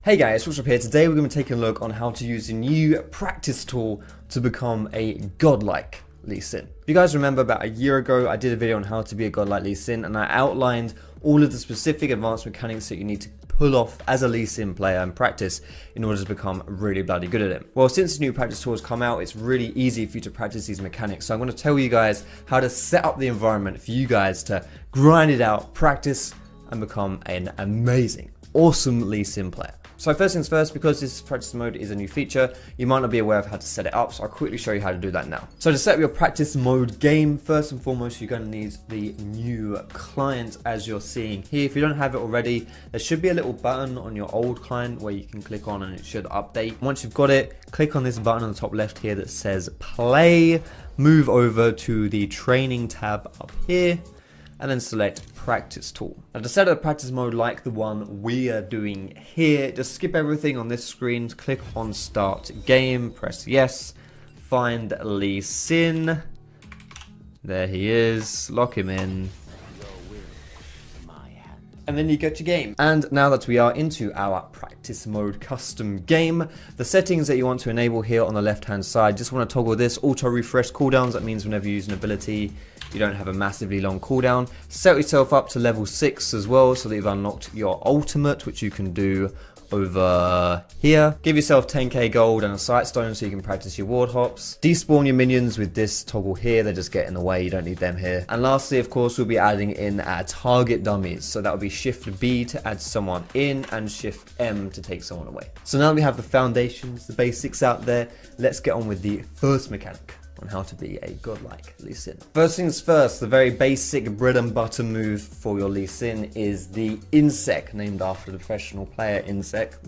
Hey guys, what's up here? Today we're going to be taking a look on how to use a new practice tool to become a godlike Lee Sin. If you guys remember, about a year ago I did a video on how to be a godlike Lee Sin, and I outlined all of the specific advanced mechanics that you need to pull off as a Lee Sin player and practice in order to become really bloody good at it. Well, since the new practice tool has come out, it's really easy for you to practice these mechanics. So I'm going to tell you guys how to set up the environment for you guys to grind it out, practice, and become an amazing, awesome Lee Sin player. So first things first, because this practice mode is a new feature, you might not be aware of how to set it up, so I'll quickly show you how to do that now. So to set up your practice mode game, first and foremost, you're going to need the new client as you're seeing here. If you don't have it already, there should be a little button on your old client where you can click on and it should update. Once you've got it, click on this button on the top left here that says play, move over to the training tab up here, and then select practice tool. Now to set up a practice mode like the one we are doing here, just skip everything on this screen, click on start game, press yes, find Lee Sin, there he is, lock him in, and then you get your game. And now that we are into our practice mode custom game, the settings that you want to enable here on the left hand side, just want to toggle this auto refresh cooldowns. That means whenever you use an ability, you don't have a massively long cooldown. Set yourself up to level 6 as well, so that you've unlocked your ultimate, which you can do over here. Give yourself 10k gold and a sight stone so you can practice your ward hops. Despawn your minions with this toggle here, they just get in the way, you don't need them here. And lastly, of course, we'll be adding in our target dummies. So that will be Shift B to add someone in and Shift M to take someone away. So now that we have the foundations, the basics out there, let's get on with the first mechanic on how to be a godlike Lee Sin. First things first, the very basic bread and butter move for your Lee Sin is the Insect, named after the professional player Insect,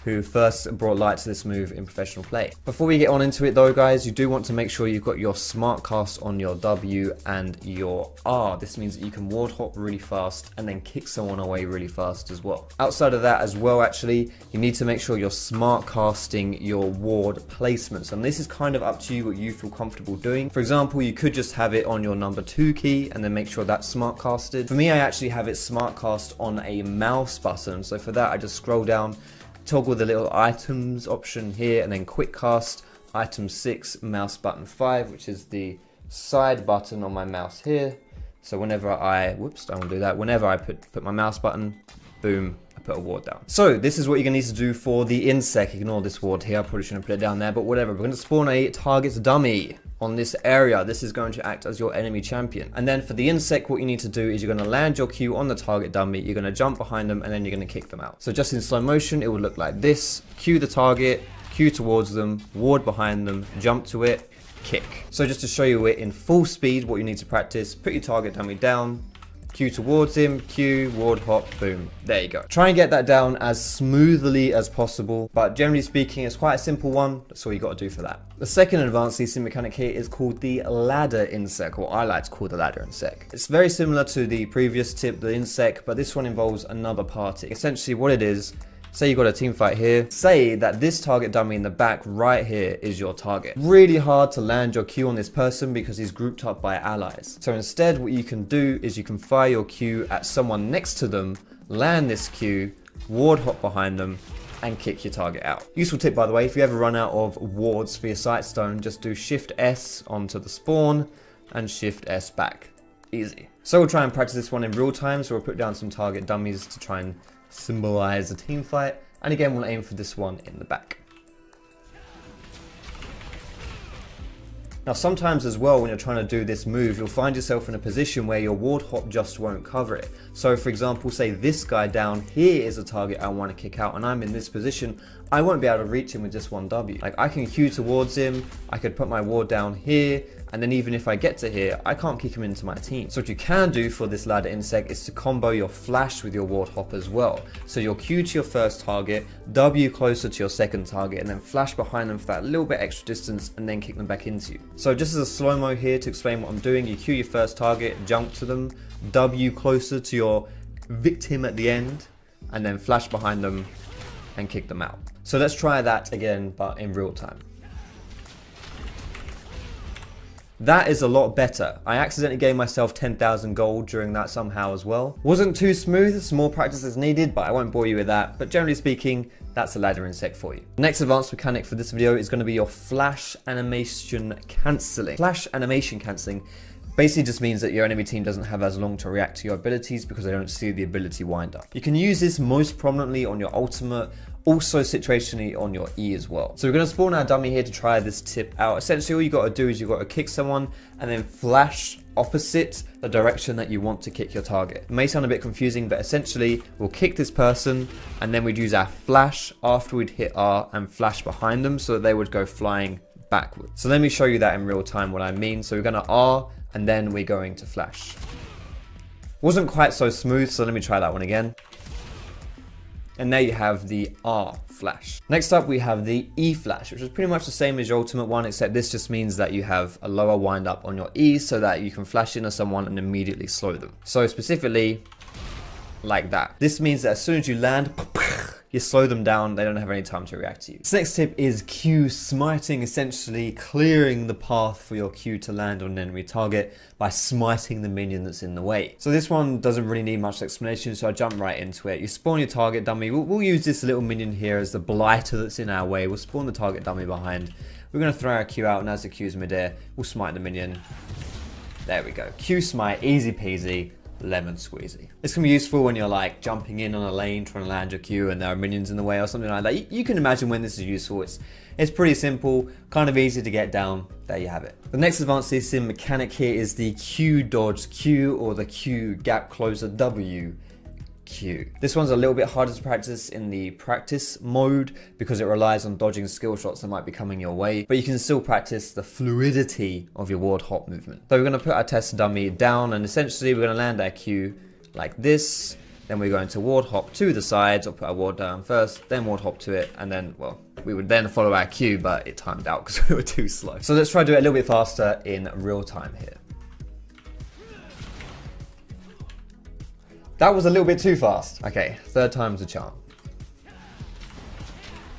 who first brought light to this move in professional play. Before we get on into it though, guys, you do want to make sure you've got your smart cast on your W and your R. This means that you can ward hop really fast and then kick someone away really fast as well. Outside of that as well, actually, you need to make sure you're smart casting your ward placements, and this is kind of up to you what you feel comfortable doing. For example, you could just have it on your number 2 key and then make sure that's smart casted. For me, I actually have it smart cast on a mouse button, so for that I just scroll down, toggle the little items option here, and then quick cast item 6 mouse button 5, which is the side button on my mouse here. So whenever I, whoops, don't want to do that, whenever I put my mouse button, boom, I put a ward down. So this is what you're gonna need to do for the Insect. Ignore this ward here, I probably shouldn't put it down there, but whatever. We're gonna spawn a target dummy on this area. This is going to act as your enemy champion. And then for the Insect, what you need to do is you're going to land your Q on the target dummy, you're going to jump behind them, and then you're going to kick them out. So just in slow motion, it would look like this. Q the target, Q towards them, ward behind them, jump to it, kick. So just to show you it in full speed, what you need to practice, put your target dummy down, Q towards him, Q, ward hop, boom. There you go. Try and get that down as smoothly as possible, but generally speaking, it's quite a simple one. That's all you got to do for that. The second advanced Lee Sin mechanic here is called the ladder insect, or I like to call the ladder insect. It's very similar to the previous tip, the insect, but this one involves another party. Essentially what it is, say you've got a team fight here, say that this target dummy in the back right here is your target. Really hard to land your Q on this person because he's grouped up by allies. So instead what you can do is you can fire your Q at someone next to them, land this Q, ward hop behind them, and kick your target out. Useful tip by the way, if you ever run out of wards for your sight stone, just do Shift S onto the spawn and Shift S back. Easy. So we'll try and practice this one in real time, so we'll put down some target dummies to try and symbolize a team fight, and again we'll aim for this one in the back. Now sometimes as well when you're trying to do this move, you'll find yourself in a position where your ward hop just won't cover it. So for example, say this guy down here is a target I want to kick out and I'm in this position, I won't be able to reach him with just one W. Like I can Q towards him, I could put my ward down here, and then even if I get to here, I can't kick him into my team. So what you can do for this ladder insect is to combo your flash with your ward hop as well. So you'll Q to your first target, W closer to your second target, and then flash behind them for that little bit extra distance and then kick them back into you. So just as a slow-mo here to explain what I'm doing, you Q your first target, jump to them, W closer to your victim at the end, and then flash behind them and kick them out. So let's try that again, but in real time. That is a lot better. I accidentally gave myself 10,000 gold during that somehow as well. Wasn't too smooth, some more practice is needed, but I won't bore you with that. But generally speaking, that's a ladder insect for you. The next advanced mechanic for this video is going to be your flash animation cancelling. Flash animation cancelling basically just means that your enemy team doesn't have as long to react to your abilities because they don't see the ability wind up. You can use this most prominently on your ultimate, also situationally on your E as well. So we're going to spawn our dummy here to try this tip out. Essentially all you got to do is you got to kick someone and then flash opposite the direction that you want to kick your target. It may sound a bit confusing, but essentially we'll kick this person and then we'd use our flash after we'd hit R and flash behind them so that they would go flying backwards. So let me show you that in real time what I mean. So we're going to R and then we're going to flash. Wasn't quite so smooth, so let me try that one again. And there you have the R flash. Next up we have the E flash, which is pretty much the same as your ultimate one, except this just means that you have a lower wind up on your E so that you can flash into someone and immediately slow them. So specifically like that. This means that as soon as you land, you slow them down, they don't have any time to react to you. This next tip is Q smiting, essentially clearing the path for your Q to land on an enemy target by smiting the minion that's in the way. So this one doesn't really need much explanation, so I jump right into it. You spawn your target dummy. We'll use this little minion here as the blighter that's in our way. We'll spawn the target dummy behind. We're going to throw our Q out, and as the Q's midair, we'll smite the minion. There we go. Q smite, easy peasy. Lemon squeezy. It's gonna be useful when you're like jumping in on a lane trying to land your Q and there are minions in the way or something like that. You can imagine when this is useful. It's pretty simple, kind of easy to get down. There you have it. The next advanced CSIM mechanic here is the Q dodge Q or the Q gap closer W Q. This one's a little bit harder to practice in the practice mode because it relies on dodging skill shots that might be coming your way, but you can still practice the fluidity of your ward hop movement. So we're going to put our test dummy down and essentially we're going to land our Q like this, then we're going to ward hop to the sides or put our ward down first, then ward hop to it, and then, well, we would then follow our Q, but it timed out because we were too slow. So let's try to do it a little bit faster in real time here. That was a little bit too fast. Okay, third time's a charm.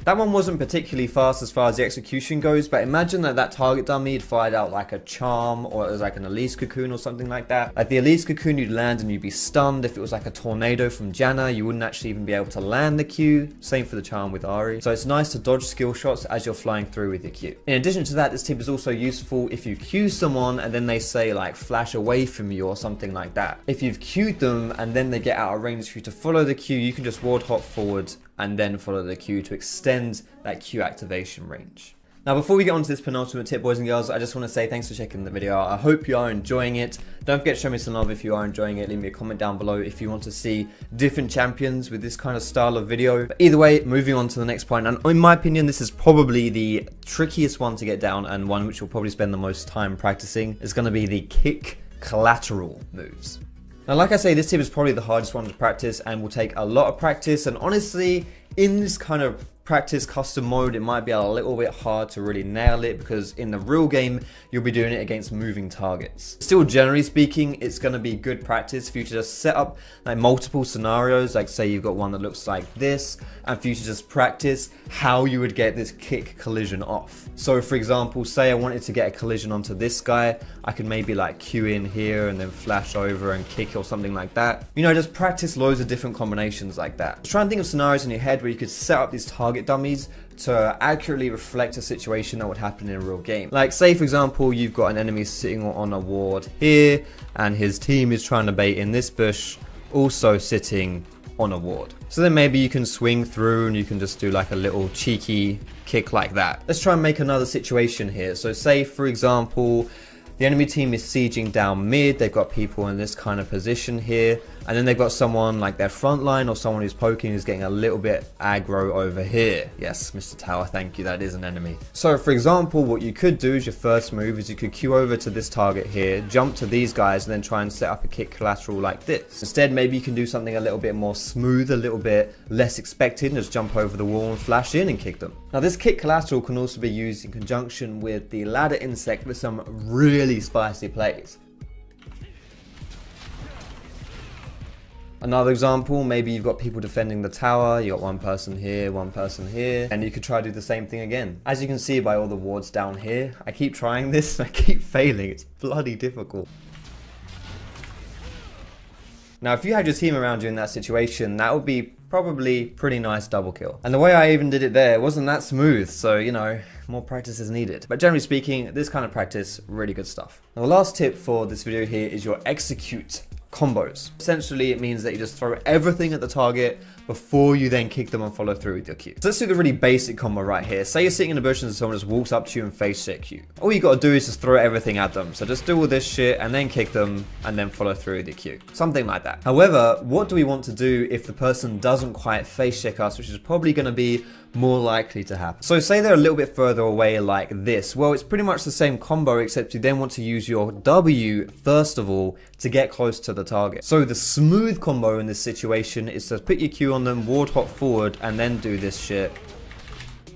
That one wasn't particularly fast as far as the execution goes, but imagine that that target dummy had fired out like a charm or it was like an Elise cocoon or something like that. Like the Elise cocoon, you'd land and you'd be stunned. If it was like a tornado from Janna, you wouldn't actually even be able to land the Q. Same for the charm with Ari. So it's nice to dodge skill shots as you're flying through with your Q. In addition to that, this tip is also useful if you Q someone and then they say like flash away from you or something like that. If you've Q'd them and then they get out of range for you to follow the Q, you can just ward hop forward and then follow the Q to extend that Q activation range. Now before we get on to this penultimate tip, boys and girls, I just want to say thanks for checking the video out. I hope you are enjoying it. Don't forget to show me some love if you are enjoying it. Leave me a comment down below if you want to see different champions with this kind of style of video. But either way, moving on to the next point, and in my opinion this is probably the trickiest one to get down and one which you'll probably spend the most time practicing, is going to be the kick collateral moves. Now, like I say, this tip is probably the hardest one to practice and will take a lot of practice. And honestly, in this kind of practice custom mode, it might be a little bit hard to really nail it because in the real game, you'll be doing it against moving targets. Still, generally speaking, it's going to be good practice for you to just set up like multiple scenarios. Like say you've got one that looks like this, and for you to just practice how you would get this kick collision off. So for example, say I wanted to get a collision onto this guy, I could maybe like Q in here and then flash over and kick or something like that. You know, just practice loads of different combinations like that. Just try and think of scenarios in your head where you could set up these target dummies to accurately reflect a situation that would happen in a real game. Like say for example, you've got an enemy sitting on a ward here and his team is trying to bait in this bush, also sitting on a ward. So then maybe you can swing through and you can just do like a little cheeky kick like that. Let's try and make another situation here. So say for example, the enemy team is sieging down mid, they've got people in this kind of position here, and then they've got someone like their front line or someone who's poking who's getting a little bit aggro over here. Yes, Mr. Tower, thank you, that is an enemy. So for example, what you could do as your first move is you could queue over to this target here, jump to these guys, and then try and set up a kick collateral like this. Instead, maybe you can do something a little bit more smooth, a little bit less expected, and just jump over the wall and flash in and kick them. Now this kick collateral can also be used in conjunction with the ladder insect with some really spicy plays. Another example, maybe you've got people defending the tower, you got one person here, and you could try to do the same thing again. As you can see by all the wards down here, I keep trying this, I keep failing. It's bloody difficult. Now, if you had your team around you in that situation, that would be probably pretty nice double kill. And the way I even did it there wasn't that smooth, so, you know, more practice is needed. But generally speaking, this kind of practice, really good stuff. Now, the last tip for this video here is your execute combos. Essentially, it means that you just throw everything at the target before you then kick them and follow through with your Q. So let's do the really basic combo right here. Say you're sitting in a bush and someone just walks up to you and face check you. All you gotta do is just throw everything at them. So just do all this shit and then kick them and then follow through with your Q. Something like that. However, what do we want to do if the person doesn't quite face check us, which is probably gonna be more likely to happen? So say they're a little bit further away like this. Well, it's pretty much the same combo, except you then want to use your W first of all to get close to the target. So the smooth combo in this situation is to put your Q on them, ward hop forward, and then do this shit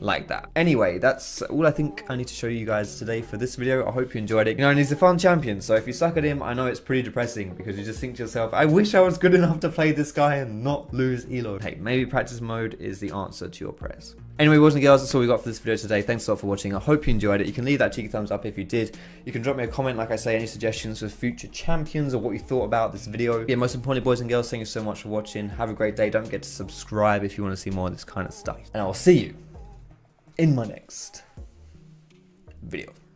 like that. Anyway, that's all I think I need to show you guys today for this video. I hope you enjoyed it. You know, and he's a fun champion, so if you suck at him, I know it's pretty depressing because you just think to yourself, I wish I was good enough to play this guy and not lose elo. Hey, maybe practice mode is the answer to your prayers. Anyway, boys and girls, that's all we got for this video today. Thanks a lot for watching. I hope you enjoyed it. You can leave that cheeky thumbs up if you did. You can drop me a comment, like I say, any suggestions for future champions or what you thought about this video. Yeah, most importantly, boys and girls, thank you so much for watching. Have a great day. Don't forget to subscribe if you want to see more of this kind of stuff. And I'll see you in my next video.